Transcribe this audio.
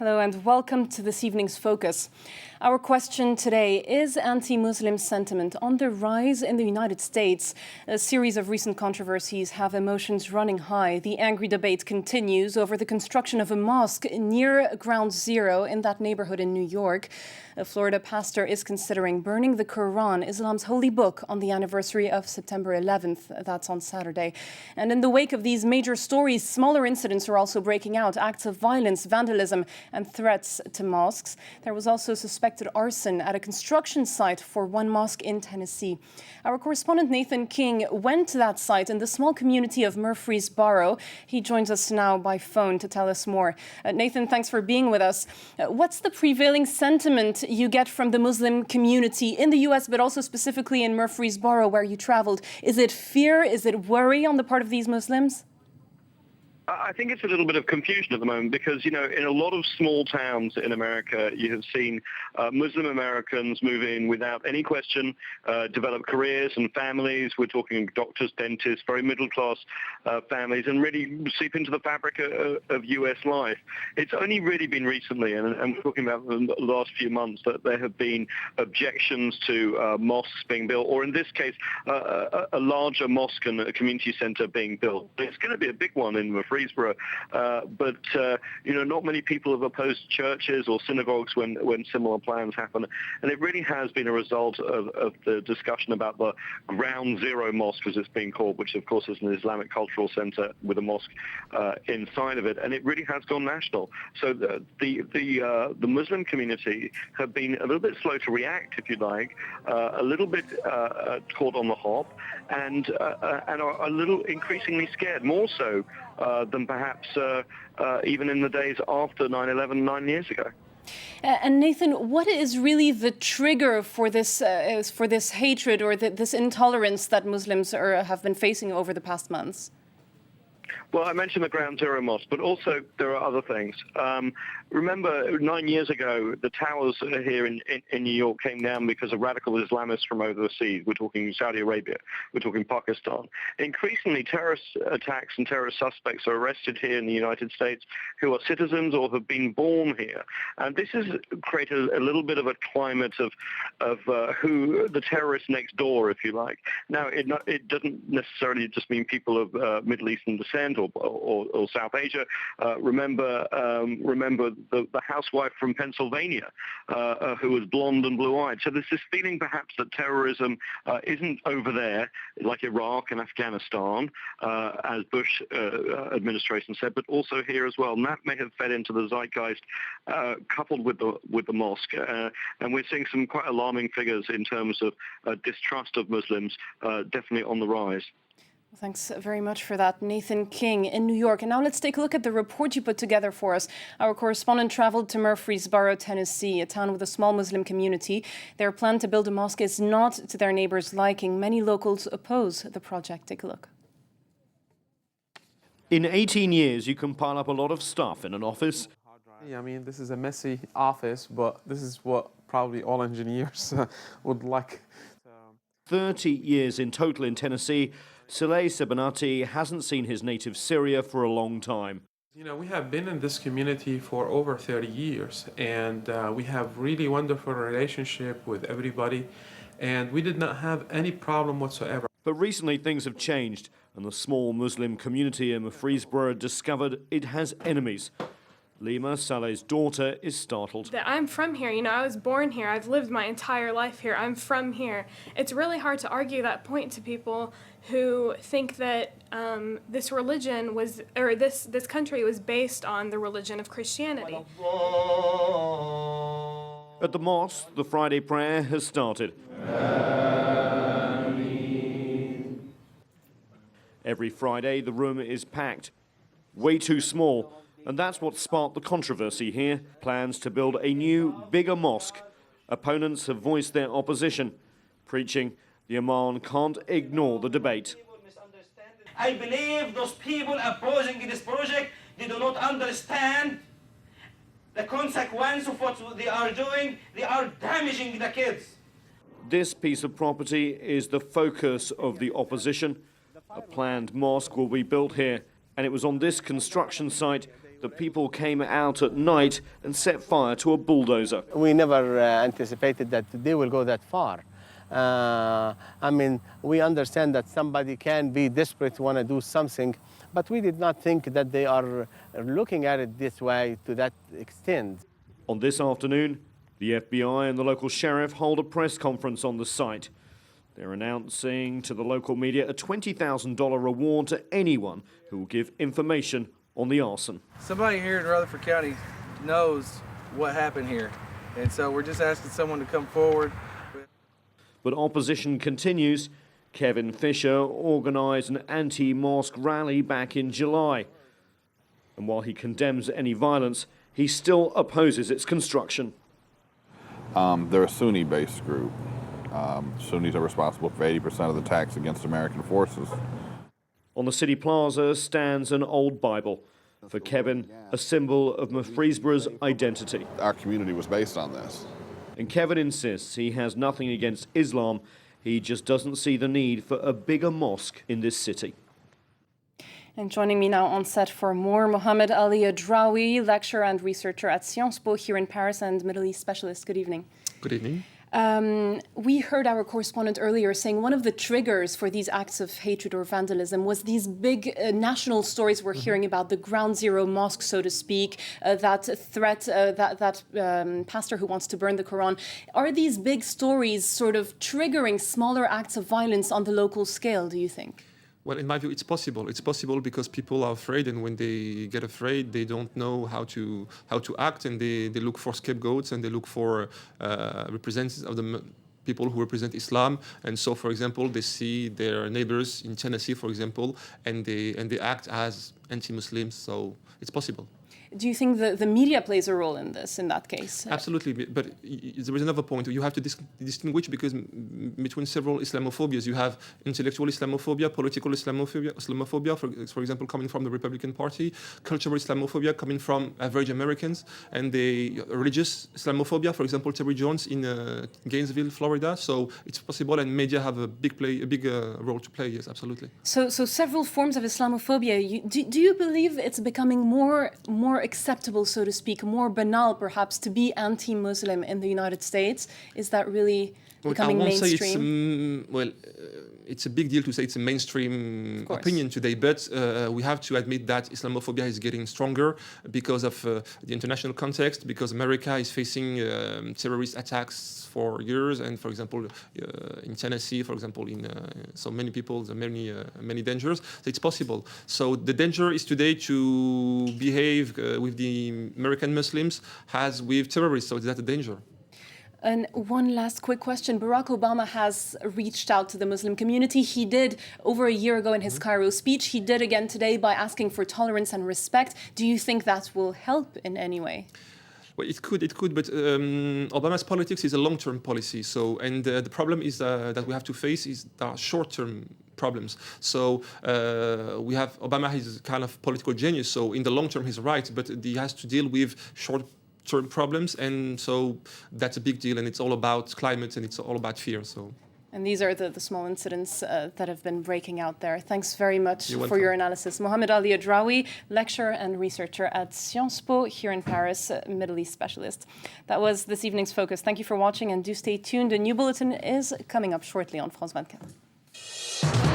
Hello and welcome to this evening's Focus. Our question today, is anti-Muslim sentiment on the rise in the United States? A series of recent controversies have emotions running high. The angry debate continues over the construction of a mosque near Ground Zero in that neighborhood in New York. A Florida pastor is considering burning the Quran, Islam's holy book, on the anniversary of September 11th. That's on Saturday. And in the wake of these major stories, smaller incidents are also breaking out. Acts of violence, vandalism, and threats to mosques. There was also suspected arson at a construction site for one mosque in Tennessee. Our correspondent Nathan King went to that site in the small community of Murfreesboro. He joins us now by phone to tell us more. Nathan, thanks for being with us. What's the prevailing sentiment you get from the Muslim community in the U.S., but also specifically in Murfreesboro, where you traveled? Is it fear? Is it worry on the part of these Muslims? I think it's a little bit of confusion at the moment because, in a lot of small towns in America, you have seen Muslim Americans move in without any question, develop careers and families. We're talking doctors, dentists, very middle-class families, and really seep into the fabric of U.S. life. It's only really been recently, and we're talking about the last few months, that there have been objections to mosques being built, or in this case, a larger mosque and a community center being built. It's going to be a big one in Murfreesboro, but not many people have opposed churches or synagogues when similar plans happen, and it really has been a result of the discussion about the Ground Zero Mosque, as it's being called, which of course is an Islamic cultural center with a mosque inside of it, and it really has gone national. So the Muslim community have been a little bit slow to react, if you like, a little bit caught on the hop, and are a little increasingly scared, more so than perhaps even in the days after 9/11 9 years ago. And Nathan, what is really the trigger for this hatred or this intolerance that Muslims have been facing over the past months? Well, I mentioned the Ground Zero Mosque, but also there are other things. Remember, 9 years ago, the towers here in New York came down because of radical Islamists from overseas. We're talking Saudi Arabia. We're talking Pakistan. Increasingly, terrorist attacks and terrorist suspects are arrested here in the United States who are citizens or have been born here. And this has created a little bit of a climate of who the terrorists next door, if you like. Now, it doesn't necessarily just mean people of Middle Eastern descent or South Asia. Remember the housewife from Pennsylvania who was blonde and blue-eyed. So there's this feeling perhaps that terrorism isn't over there like Iraq and Afghanistan, as Bush administration said, but also here as well. And that may have fed into the zeitgeist coupled with the mosque. And we're seeing some quite alarming figures in terms of distrust of Muslims, definitely on the rise. Thanks very much for that, Nathan King in New York. And now let's take a look at the report you put together for us. Our correspondent traveled to Murfreesboro, Tennessee, a town with a small Muslim community. Their plan to build a mosque is not to their neighbors' liking. Many locals oppose the project. Take a look. In 18 years, you can pile up a lot of stuff in an office. I mean, this is a messy office, but this is what probably all engineers would like. 30 years in total in Tennessee, Saleh Sebanati hasn't seen his native Syria for a long time. We have been in this community for over 30 years, and we have really wonderful relationship with everybody, and we did not have any problem whatsoever. But recently things have changed, and the small Muslim community in Murfreesboro discovered it has enemies. Lima, Saleh's daughter, is startled. I'm from here, I was born here. I've lived my entire life here. I'm from here. It's really hard to argue that point to people who think that this religion was, or this country was based on the religion of Christianity. At the mosque, the Friday prayer has started. Every Friday, the room is packed. Way too small. And that's what sparked the controversy here. Plans to build a new, bigger mosque. Opponents have voiced their opposition, preaching the Imam can't ignore the debate. I believe those people opposing this project, they do not understand the consequence of what they are doing. They are damaging the kids. This piece of property is the focus of the opposition. A planned mosque will be built here, and it was on this construction site The people came out at night and set fire to a bulldozer. We never anticipated that they will go that far. I mean, we understand that somebody can be desperate to want to do something, but we did not think that they are looking at it this way to that extent. On this afternoon, the FBI and the local sheriff hold a press conference on the site. They're announcing to the local media a $20,000 reward to anyone who will give information on the arson. Somebody here in Rutherford County knows what happened here, and so we're just asking someone to come forward. But opposition continues. Kevin Fisher organised an anti-mosque rally back in July. And while he condemns any violence, he still opposes its construction. They're a Sunni-based group. Sunnis are responsible for 80% of the attacks against American forces. On the city plaza stands an old Bible. For Kevin, a symbol of Murfreesboro's identity. Our community was based on this. And Kevin insists he has nothing against Islam. He just doesn't see the need for a bigger mosque in this city. And joining me now on set for more, Mohammed Ali Adrawi, lecturer and researcher at Sciences Po here in Paris and Middle East specialist. Good evening. Good evening. We heard our correspondent earlier saying one of the triggers for these acts of hatred or vandalism was these big national stories we're hearing about, the ground zero mosque, so to speak, that threat, that pastor who wants to burn the Quran. Are these big stories sort of triggering smaller acts of violence on the local scale, do you think? Well, in my view, it's possible. It's possible because people are afraid, and when they get afraid, they don't know how to act, and they look for scapegoats, and they look for representatives of the people who represent Islam. And so, for example, they see their neighbors in Tennessee, for example, and they act as anti-Muslims. So it's possible. Do you think the media plays a role in this, in that case? Absolutely, but there is another point. You have to distinguish because between several Islamophobias, you have intellectual Islamophobia, political Islamophobia, for example, coming from the Republican Party, cultural Islamophobia coming from average Americans, and the religious Islamophobia, for example, Terry Jones in Gainesville, Florida. So it's possible, and media have a big role to play. Yes, absolutely. So several forms of Islamophobia. Do you believe it's becoming more acceptable, so to speak, more banal, perhaps, to be anti-Muslim in the United States? Is that really becoming mainstream? It's a big deal to say it's a mainstream opinion today, but we have to admit that Islamophobia is getting stronger because of the international context, because America is facing terrorist attacks for years, and for example, in Tennessee, for example, so many people, there are many dangers. So it's possible. So the danger is today to behave with the American Muslims as with terrorists. So that's a danger. And one last quick question. Barack Obama has reached out to the Muslim community. He did over a year ago in his Cairo speech. He did again today by asking for tolerance and respect. Do you think that will help in any way? Well, it could, but Obama's politics is a long-term policy. So, and the problem is that we have to face is the short-term problems. So Obama is kind of political genius. So in the long term, he's right, but he has to deal with short-term problems, and so that's a big deal. And it's all about climate, and it's all about fear. So. And these are the small incidents that have been breaking out there. Thanks very much for your analysis. Mohammed Ali Adrawi, lecturer and researcher at Sciences Po here in Paris, Middle East specialist. That was this evening's focus. Thank you for watching, and do stay tuned. A new bulletin is coming up shortly on France 24.